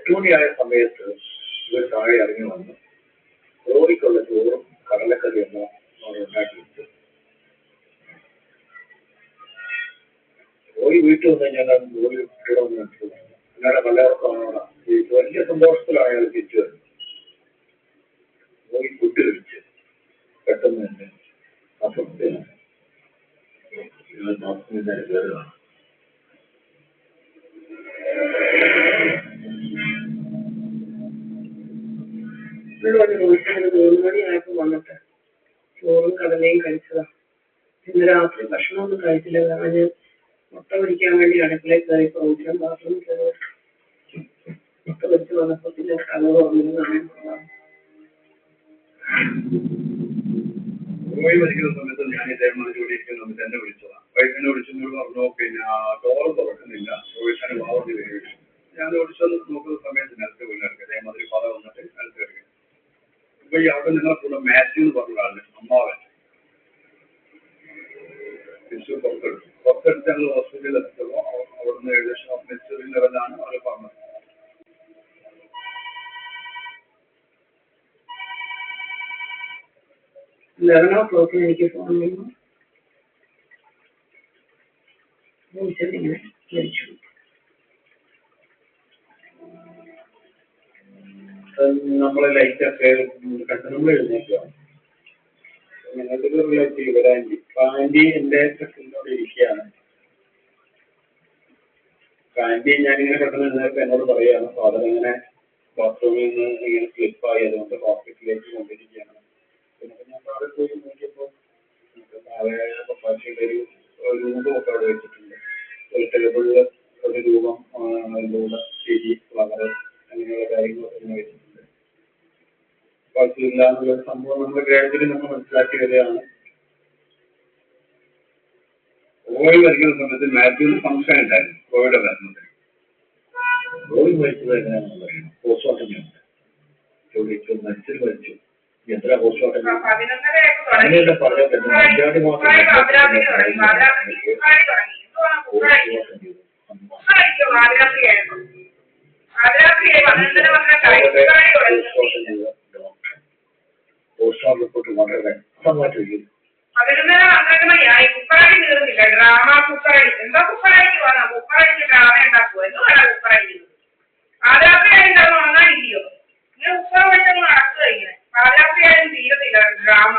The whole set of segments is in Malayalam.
8 മണിയായ സമയത്ത് ഇവർ താഴെ ഇറങ്ങി വന്നു റോഡിക്കുള്ള ചോറും കടലക്കറിയെല്ലാം അവിടെ ഉണ്ടാക്കി വെച്ചു. റോയി വീട്ടിൽ വന്നു കഴിഞ്ഞാൽ റോയി ഇടമെന്ന് മനസ്സിലായി. അങ്ങനെ വലിയ സന്തോഷത്തിലാണ് അയാൾ തിരിച്ചു വരുന്നത്. റോയി ഫുഡ് കഴിച്ച് പെട്ടെന്ന് തന്നെ അസ്വസ്ഥനാണ്. കയറുകയാണ്. റോയിട്ടങ്ങനെ 3 മണിയായപ്പോ വന്നിട്ട് ചോറും കടലയും കഴിച്ചതാ. ഇന്ന് രാത്രി ഭക്ഷണമൊന്നും കഴിച്ചില്ല. കാരണം ഞാൻ മുട്ട പിടിക്കാൻ വേണ്ടി അടുക്കളയിൽ കയറി പ്രവർത്തനം ബാത്റൂമിൽ കയറി മുട്ട പിടിച്ച് വന്നപ്പോ പിന്നെ കഥ തുറന്നിരുന്നാണ്. റോയി മരിക്കുന്ന സമയത്ത് ഞാൻ ഇതേമാതിരി ജോലി ഇരിക്കുന്ന സമയത്ത് എന്നെ വിളിച്ചതാണ്. വൈഫിനെ വിളിച്ചെന്നോട് പറഞ്ഞു, പിന്നെ ഡോറ് തുറക്കുന്നില്ല, റോയിഷാന് വാവണ്ടി വരും. ഞാൻ വിളിച്ചത് നോക്കുന്ന സമയത്ത് നിലത്ത് വീണെടുക്കുക. അതേമാതിരി പല വന്നിട്ട് നിലത്ത് കയറി. അപ്പൊ ഈ അവിടെ നിങ്ങളെ കൂടെ മാത്യു എന്ന് പറഞ്ഞ ആളുടെ അമ്മാവൻ തൃശ്ശൂർ പുറത്തെടുത്ത് ഞങ്ങൾ ഹോസ്പിറ്റലിൽ എത്തുമ്പോൾ അവിടുന്ന് ഏകദേശം മെച്ചൂറി ലെവലാണ് അവർ പറഞ്ഞത്. 11 o'clock എനിക്ക് ഫോൺ വന്നു. ഇങ്ങനെ മരിച്ചു. നമ്മളെ ലൈറ്റൊക്കെ നമ്മൾ എഴുന്നേക്കുക. ഞങ്ങൾക്ക് റിലേറ്റീവ് ഒരാൻറ്റി. അപ്പൊ ആൻറ്റി എൻ്റെ കസിനോട് ഇരിക്കുകയാണ്. ആൻറ്റി ഞാനിങ്ങനെ പെട്ടെന്ന് എഴുന്നേൽപ്പ് എന്നോട് പറയുകയാണ്, ഫാദർ ഇങ്ങനെ ബാത്റൂമിൽ നിന്ന് ഇങ്ങനെ സ്ലിപ്പായി, അതുകൊണ്ട് ഹോസ്പിറ്റലിലേക്ക് കൊണ്ടിരിക്കുകയാണ്. പിന്നെ ഞാൻ താഴെ പോയി നോക്കിയപ്പോൾ താഴെ പപ്പാച്ചിയുടെ ഒരു രൂപമൊക്കെ അവിടെ വെച്ചിട്ടുണ്ട്. ഒരു ടേബിളിൽ ഒരു രൂപം, അതിലൂടെ ചിരി, ഫ്ലവർ, അങ്ങനെയുള്ള കാര്യങ്ങളൊക്കെ ഇങ്ങനെ വെച്ചിട്ടുണ്ട്. പപ്പാച്ചിയില്ല എന്നുള്ളൊരു സംഭവം നമ്മുടെ ഗ്രാജുവലി നമ്മൾ മനസ്സിലാക്കി വരികയാണ്. റോയി മരിക്കുന്ന സമയത്ത് മാത്യുവിന് ഫംഗ്ഷൻ ഉണ്ടായിരുന്നു. റോയിയുടെ മരണത്തിന്. റോയി മരിച്ചത് എങ്ങനെയാണെന്ന് പറയണം. പോസ്റ്റ്മോർട്ടം ചെയ്യുന്നുണ്ട്. ചോദിച്ചു മരിച്ചത് മരിച്ചു, എത്ര പോസ്റ്റ്മോർട്ടം അങ്ങനെയുള്ള പറഞ്ഞിട്ട് അഞ്ചാറ് മാസം പോസ്റ്റ്മോർട്ടം റിപ്പോർട്ട് വളരെ വ്യക്തമായിട്ട് വരും. 11-12 മണിയായി. കുക്കറായി തീർന്നില്ല. ഡ്രാമ കുക്കറായി. എന്താ കുക്കറായിക്ക് വന്നാ കുക്കറായിക്ക് ഡ്രാമ ഉണ്ടാക്കുമോ? എന്ന് വേണം കുക്കറായി. പാതിരാത്രിയായിട്ടുണ്ടാവും ഉറങ്ങാനില്ലയോ? ഇങ്ങനെ കുക്കർ വെച്ചൊന്നും നടക്കുക. ഇങ്ങനെ പാതിരാത്രിയായാലും തീരത്തില്ല ഡ്രാമ.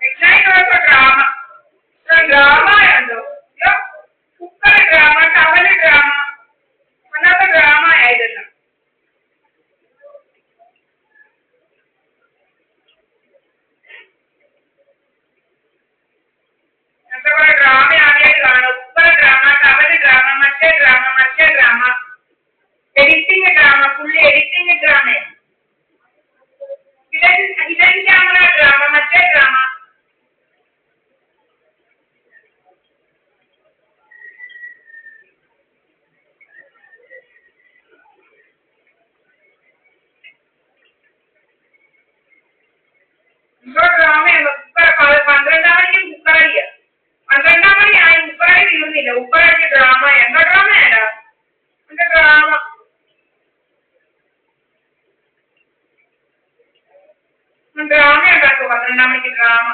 Midnight drama. ഡ്രാമ ഉണ്ടോ? കുക്കർ ഡ്രാമ, ടവല് ഡ്രാമ, അല്ലാത്ത ഡ്രാമ ആയതല്ല. ഡ്രാമ ആദ്യമായിട്ട് കാണും. ഉപ്പറ ഡ്രാമ, ടവല് ഡ്രാമ, മറ്റേ drama, editing drama, fully editing ഡ്രാമയാണ്. ഹിഡൻ ക്യാമറ ഡ്രാമ, മറ്റേ ഡ്രാമ. ഡ്രാമയാണ്. 12-ാം മണിക്ക് കുക്കറയ്യ. 12-ാം മണിയായി ഉപ്പറായി തീർന്നില്ല. ഉപ്പറായിട്ട് ഡ്രാമ. എന്താ ഡ്രാമയാടാ? എന്റെ ഡ്രാമ. ഡ്രാമ ഉണ്ടാക്കും 12-ാം മണിക്ക് drama.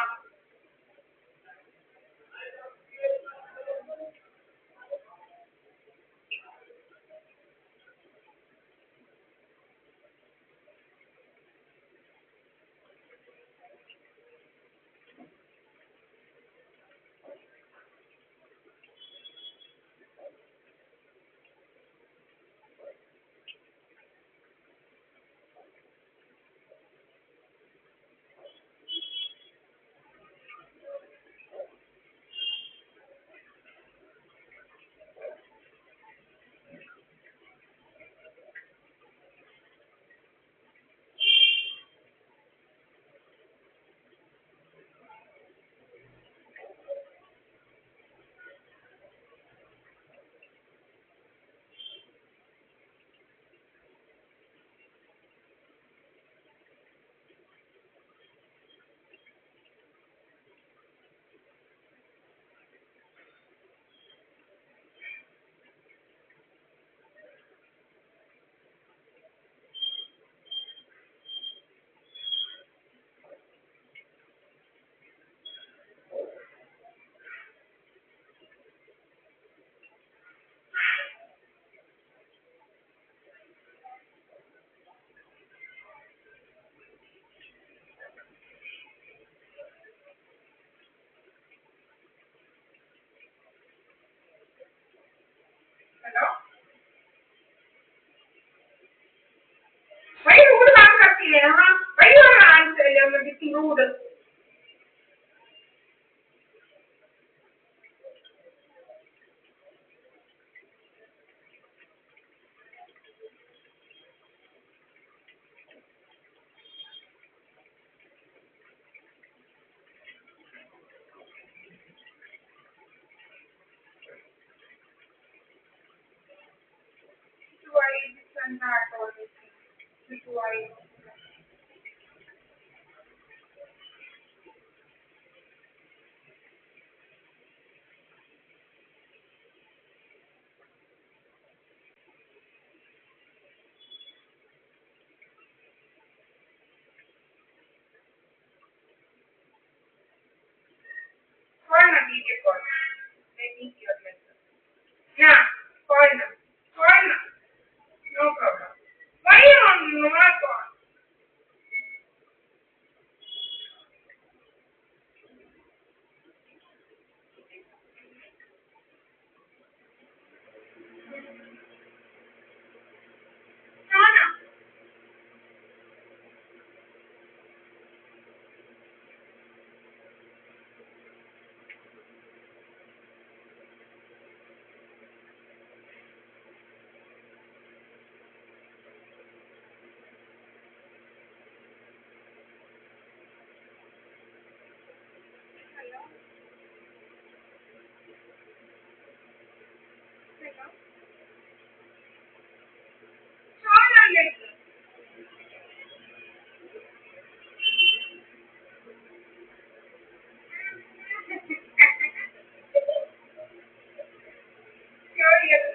Yeah, call now. Call now. No problem. Why you not call? No, no. Call on it. Sure, yes.